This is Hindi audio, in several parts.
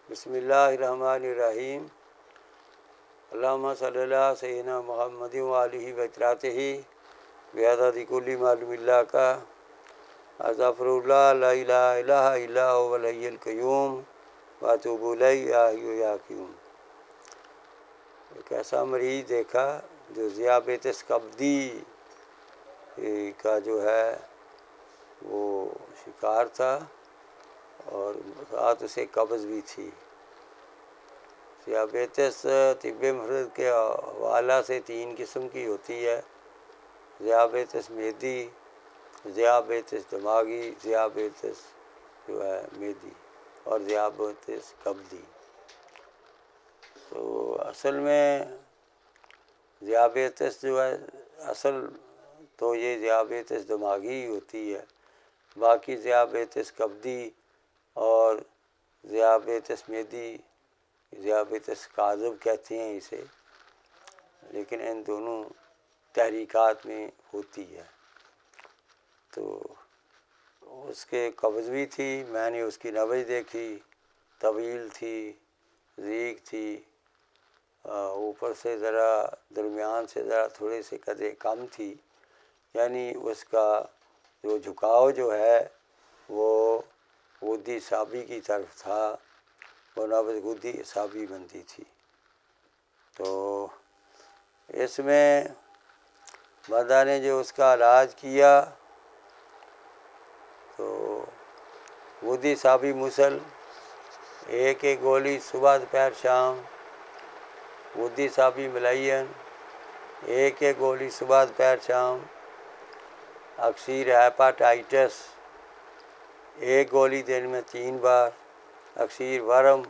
बिस्मिल्लाहिर्रहमानिर्रहीम। अल्लाहुम्मा सल्ली अला सय्यिदिना मुहम्मदिन व आलिहि व इतरातिहि बिअददि कुल्लि मालूमिल्लाह का अस्तगफिरुल्लाह ला इलाहा इल्ला हुवल हय्युल क़य्यूम व अतूबु इलैहि या हय्यु या क़य्यूम। एक ऐसा मरीज़ देखा जो ज़ियाबेतिस कब्दी का जो है वो शिकार था और साथ उसे कब्ज़ भी थी। ज़ियाबेतिस तिब्बे मुफ़रद के हवाला से 3 किस्म की होती है। ज़ियाबेतिस मेदी, ज़ियाबेतिस दिमागी, ज़ियाबेतिस जो है मेदी और ज़ियाबेतिस कब्दी। तो असल में ज़ियाबेतिस जो है असल तो ये ज़ियाबेतिस दिमागी ही होती है। बाकी ज़ियाबेतिस कब्दी और ज़ियाबेतिस मेदी, ज़ियाबेतिस काज़िब कहते हैं इसे, लेकिन इन दोनों तहरीकात में होती है। तो उसके कब्ज़ भी थी, मैंने उसकी नब्ज़ देखी, तवील थी, रीक थी, ऊपर से ज़रा दरमियान से ज़रा थोड़े से कदे कम थी, यानी उसका जो झुकाव जो है वो गुद्दी साबी की तरफ था, वो नब्ज़ गुद्दी साबी बनती थी। तो इसमें मर्दा ने जो उसका इलाज किया तो गुद्दी साबी मुसल एक एक गोली सुबह दोपहर शाम, गुद्दी साबी मलयन एक एक गोली सुबह दोपहर शाम, अक्सीर हेपाटाइटिस एक गोली दिन में 3 बार, अक्सीर वर्म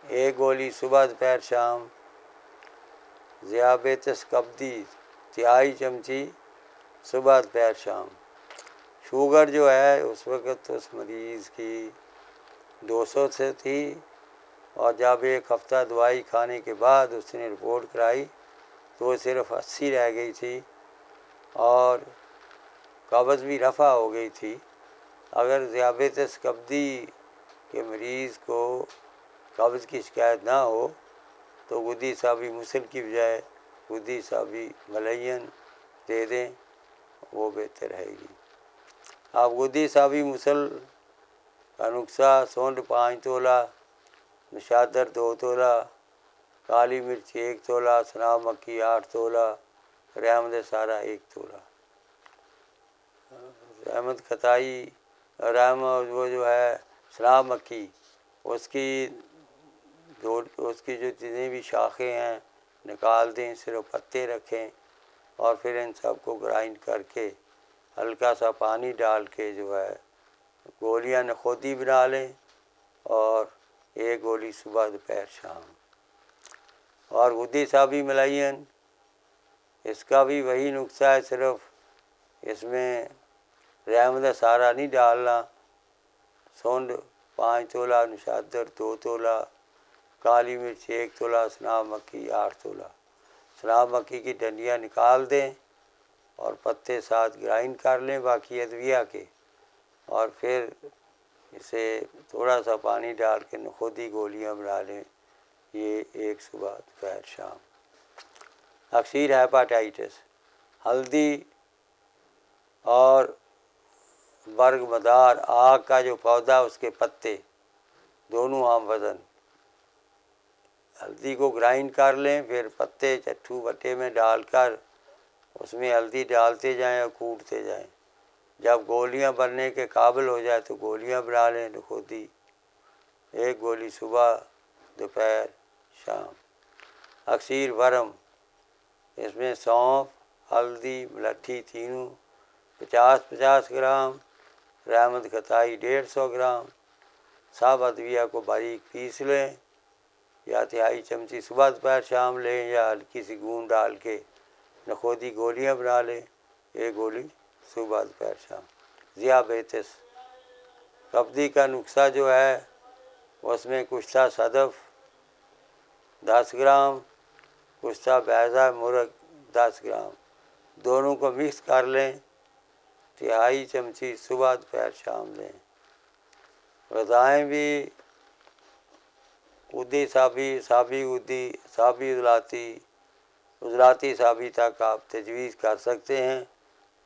एक गोली सुबह दोपहर शाम, ज़ियाबेतिस कब्दी 3 चमची सुबह दोपहर शाम। शुगर जो है उस वक़्त उस मरीज़ की 200 से थी और जब 1 हफ़्ता दवाई खाने के बाद उसने रिपोर्ट कराई तो सिर्फ 80 रह गई थी और कब्ज़ भी रफ़ा हो गई थी। अगर ज़ियाबेतिस कब्दी के मरीज़ को कब्ज़ की शिकायत ना हो तो गुद्दी साबी मुसल की बजाय गुद्दी साबी मलयन दे दें, वो बेहतर रहेगी। आप गुद्दी साबी मुसल का नुस्खा सोंड 5 तोला, नशादर 2 तोला, काली मिर्च 1 तोला, सनाब मक्की 8 तोला, रहमत सारा 1 तोला। रहमत खताई वो जो है सनाब मक्की उसकी उसकी जो जितनी भी शाखें हैं निकाल दें, सिर्फ पत्ते रखें और फिर इन सबको ग्राइंड करके हल्का सा पानी डाल के जो है गोलियां नखोदी बना लें और 1 गोली सुबह दोपहर शाम। और गुद्दी साबी मलयन इसका भी वही नुस्खा है, सिर्फ इसमें रहमत सारा नहीं डालना। सोंड 5 तोला, नशादर 2 तोला, काली मिर्च 1 तोला, सनाब मक्की 8 तोला। सनाब मक्की की डंडियाँ निकाल दें और पत्ते साथ ग्राइंड कर लें बाकी अदविया के, और फिर इसे थोड़ा सा पानी डाल के नखोदी गोलियां बना लें, ये 1 सुबह दोपहर शाम। अक्सीर हेपाटाइटिस हल्दी और बर्गमदार आग का जो पौधा उसके पत्ते दोनों आम वज़न, हल्दी को ग्राइंड कर लें, फिर पत्ते चट्टू बट्टे में डालकर उसमें हल्दी डालते जाएं और कूटते जाएं। जब गोलियां बनने के काबिल हो जाए तो गोलियां बना लें नखोदी, 1 गोली सुबह दोपहर शाम। अक्सीर वर्म इसमें सौंफ, हल्दी, मलट्ठी तीनों 50-50 ग्राम, रहमत खताई 150 ग्राम। सब अदविया को बारीक पीस लें या 1/2 चमची सुबह दोपहर शाम लें या हल्की सी गूंद डाल के नखोदी गोलियां बना लें, 1 गोली सुबह दोपहर शाम। ज़ियाबेतिस कब्दी का नुस्खा जो है उसमें कुश्ता सदफ 10 ग्राम, कुश्ता बैज़ा मुर्ग 10 ग्राम, दोनों को मिक्स कर लें, 1/2 चमची सुबह दोपहर शाम लें। ग़िज़ाएँ भी गुद्दी साबी, साबी गुद्दी, साबी उजलाती, उजलाती साबी तक आप तजवीज़ कर सकते हैं।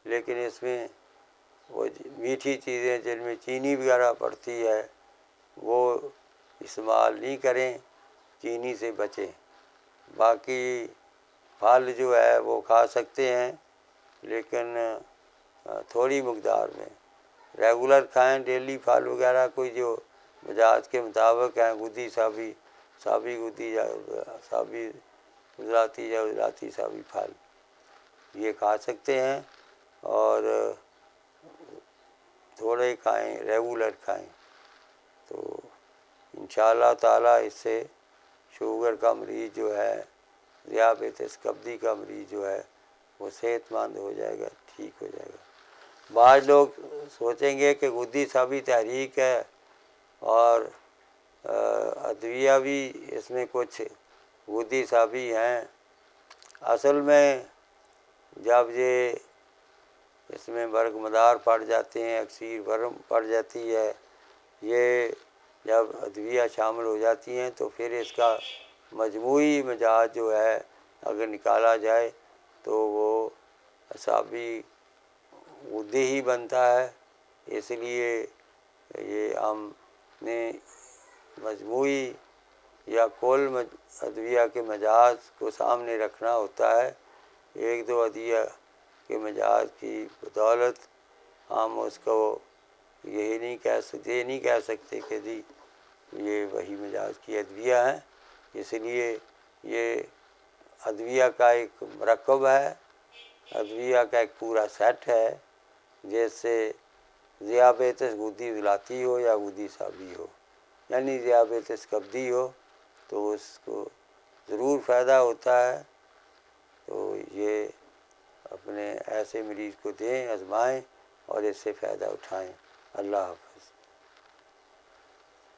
लेकिन इसमें वो मीठी चीज़ें जिनमें चीनी वगैरह पड़ती है वो इस्तेमाल नहीं करें, चीनी से बचें। बाकी फल जो है वो खा सकते हैं, लेकिन थोड़ी मकदार में। रेगुलर खाएं डेली फल वगैरह, कोई जो मिजाज के मुताबिक हैं, गुद्दी साबी, साबी गुद्दी या साबी उजलाती या उजलाती साबी फल, ये खा सकते हैं। और थोड़े खाएं, रेगुलर खाएं, तो इंशाअल्लाह ताला इससे शुगर का मरीज़ जो है, ज़ियाबेतिस कब्ज़ी का मरीज़ जो है वो सेहतमंद हो जाएगा, ठीक हो जाएगा। बाज़ लोग सोचेंगे कि गुद्दी साबी तहरीक है और अदविया भी इसमें कुछ गुद्दी साबी हैं। असल में जब ये इसमें बरकमदार पड़ जाते हैं, अक्सीर बरम पड़ जाती है, ये जब अदविया शामिल हो जाती हैं तो फिर इसका मजमूई मिजाज जो है अगर निकाला जाए तो वो साबी गुद्दी ही बनता है। इसलिए ये हमने मजमूई या कुल अदविया के मिजाज को सामने रखना होता है। एक दो अदविया के मिजाज की बदौलत हम उसको ये नहीं कह सकते कि जी ये वही मिजाज की अदविया है। इसलिए ये अदविया का एक मरकब है, अदविया का एक पूरा सेट है, जैसे ज़ियाबेतिस गुद्दी उजलाती हो या गुद्दी साबी हो, यानी ज़ियाबेतिस कब्ज़ी हो, तो उसको ज़रूर फ़ायदा होता है। तो ये अपने ऐसे मरीज़ को दें, आजमाएं और इससे फ़ायदा उठाएं। अल्लाह हाफ़िज़।